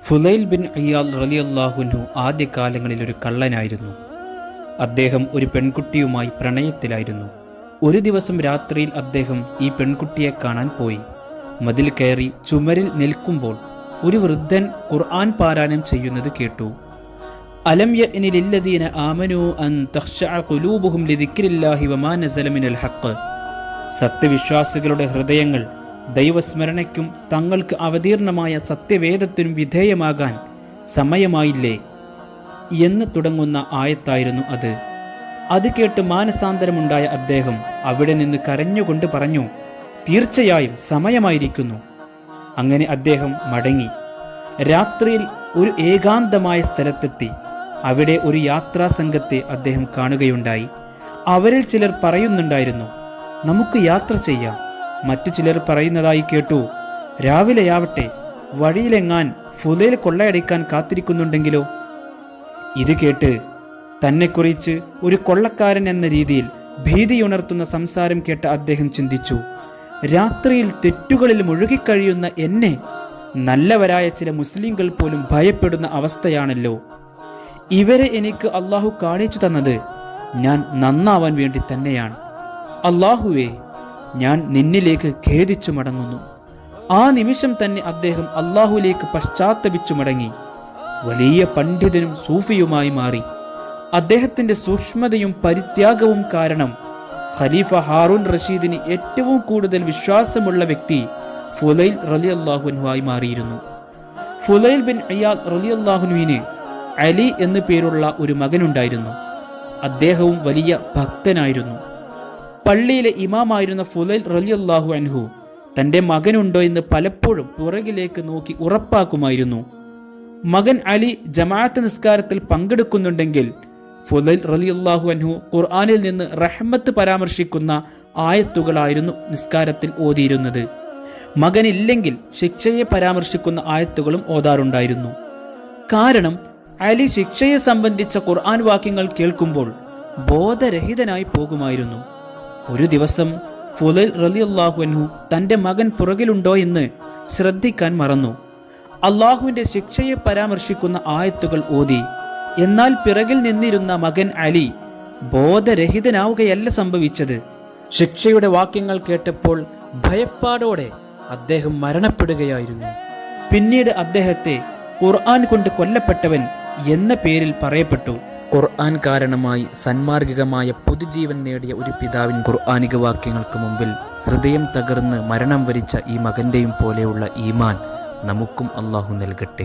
ഫുലൈൽ bin Iyad റളിയല്ലാഹു അൻഹു ആദ്യകാലങ്ങളിൽ ഒരു കള്ളനായിരുന്നു. അദ്ദേഹം ഒരു പെൺകുട്ടിയുമായി പ്രണയത്തിലായിരുന്നു. ഒരു ദിവസം രാത്രിയിൽ അദ്ദേഹം ഈ പെൺകുട്ടിയെ കാണാൻ പോയി. മതിൽ കയറി ചുമരിൽ നിൽക്കുമ്പോൾ ഒരു വൃദ്ധൻ ഖുർആൻ പാരായണം ചെയ്യുന്നത് കേട്ടു. അലം യഅ്നി ലില്ലദീന ആമനൂ അൻ തഖ്ശഅ ഖുലൂബുഹും ലിദിക്രില്ലാഹി വമാ നസല മിനൽ ഹഖ്. സത്യവിശ്വാസികളുടെ ഹൃദയങ്ങൾ ദൈവസ്മരണയ്ക്കും തങ്ങൾക്ക് അവതീർണമായ സത്യവേദത്തിനും വിധേയമാകാൻ സമയമായില്ലേ എന്ന് തുടങ്ങുന്ന ആയത്തായിരുന്നു അത്. അത് കേട്ട് മാനസാന്തരമുണ്ടായ അദ്ദേഹം അവിടെ നിന്ന് കരഞ്ഞുകൊണ്ട് പറഞ്ഞു, തീർച്ചയായും സമയമായിരിക്കുന്നു. അങ്ങനെ അദ്ദേഹം മടങ്ങി. രാത്രിയിൽ ഒരു ഏകാന്തമായ സ്ഥലത്തെത്തി. അവിടെ ഒരു യാത്രാസംഘത്തെ അദ്ദേഹം കാണുകയുണ്ടായി. അവരിൽ ചിലർ പറയുന്നുണ്ടായിരുന്നു, നമുക്ക് യാത്ര ചെയ്യാം. മറ്റു ചിലർ പറയുന്നതായി കേട്ടു, രാവിലെയാവട്ടെ, വഴിയിലെങ്ങാൻ ഫുലൈൽ കൊള്ളയടിക്കാൻ കാത്തിരിക്കുന്നുണ്ടെങ്കിലോ. ഇത് കേട്ട് തന്നെക്കുറിച്ച് ഒരു കൊള്ളക്കാരൻ എന്ന രീതിയിൽ ഭീതിയുണർത്തുന്ന സംസാരം കേട്ട അദ്ദേഹം ചിന്തിച്ചു, രാത്രിയിൽ തെറ്റുകളിൽ മുഴുകിക്കഴിയുന്ന എന്നെ നല്ലവരായ ചില മുസ്ലിങ്ങൾ പോലും ഭയപ്പെടുന്ന അവസ്ഥയാണല്ലോ. ഇവരെ എനിക്ക് അള്ളാഹു കാണിച്ചു തന്നത് ഞാൻ നന്നാവാൻ വേണ്ടി തന്നെയാണ്. അള്ളാഹുവേ, ഞാൻ നിന്നിലേക്ക് ഖേദിച്ചു മടങ്ങുന്നു. ആ നിമിഷം തന്നെ അദ്ദേഹം അള്ളാഹുലേക്ക് പശ്ചാത്തപിച്ചു മടങ്ങി. വലിയ പണ്ഡിതനും സൂഫിയുമായി മാറി. അദ്ദേഹത്തിന്റെ സൂക്ഷ്മതയും പരിത്യാഗവും കാരണം ഖലീഫ ഹാറൂൻ റഷീദിന് ഏറ്റവും കൂടുതൽ വിശ്വാസമുള്ള വ്യക്തി ഫുലൈൽ റളിയല്ലാഹു അൻഹു ആയി മാറിയിരുന്നു. ഫുലൈൽ ബിൻ ഇയാദ് റളിയല്ലാഹു അൻഹുവിന് അലി എന്നു പേരുള്ള ഒരു മകനുണ്ടായിരുന്നു. അദ്ദേഹവും വലിയ ഭക്തനായിരുന്നു. പള്ളിയിലെ ഇമാമായിരുന്ന ഫുലൈൽ റളിയല്ലാഹു അൻഹു തൻ്റെ മകനുണ്ടോ എന്ന് പലപ്പോഴും പുറകിലേക്ക് നോക്കി ഉറപ്പാക്കുമായിരുന്നു. മകൻ അലി ജമാഅത്ത് നിസ്കാരത്തിൽ പങ്കെടുക്കുന്നുണ്ടെങ്കിൽ ഫുലൈൽ റളിയല്ലാഹു അൻഹു ഖുർആനിൽ നിന്ന് റഹ്മത്ത് പരാമർശിക്കുന്ന ആയത്തുകളായിരുന്നു നിസ്കാരത്തിൽ ഓതിയിരുന്നത്. മകനില്ലെങ്കിൽ ശിക്ഷയെ പരാമർശിക്കുന്ന ആയത്തുകളും ഓതാറുണ്ടായിരുന്നു. കാരണം അലി ശിക്ഷയെ സംബന്ധിച്ച ഖുർആൻ വാക്യങ്ങൾ കേൾക്കുമ്പോൾ ബോധരഹിതനായി പോകുമായിരുന്നു. ഒരു ദിവസം ഫുലൈൽ റളിയല്ലാഹു അൻഹു തൻ്റെ മകൻ പുറകിലുണ്ടോ എന്ന് ശ്രദ്ധിക്കാൻ മറന്നു. അള്ളാഹുവിൻ്റെ ശിക്ഷയെ പരാമർശിക്കുന്ന ആയത്തുകൾ ഓതി. എന്നാൽ പിറകിൽ നിന്നിരുന്ന മകൻ അലി ബോധരഹിതനാവുകയല്ല സംഭവിച്ചത്. ശിക്ഷയുടെ വാക്യങ്ങൾ കേട്ടപ്പോൾ ഭയപ്പാടോടെ അദ്ദേഹം മരണപ്പെടുകയായിരുന്നു. പിന്നീട് അദ്ദേഹത്തെ ഖുർആൻ കൊണ്ട് കൊല്ലപ്പെട്ടവൻ എന്ന പേരിൽ പറയപ്പെട്ടു. ഖുർആൻ കാരണമായി സന്മാർഗികമായ പുതുജീവൻ നേടിയ ഒരു പിതാവിൻ ഖുർആനിക വാക്യങ്ങൾക്ക് മുമ്പിൽ ഹൃദയം തകർന്ന് മരണം വരിച്ച ഈ മകന്റെയും പോലെയുള്ള ഈമാൻ നമുക്കും അള്ളാഹു നൽകട്ടെ.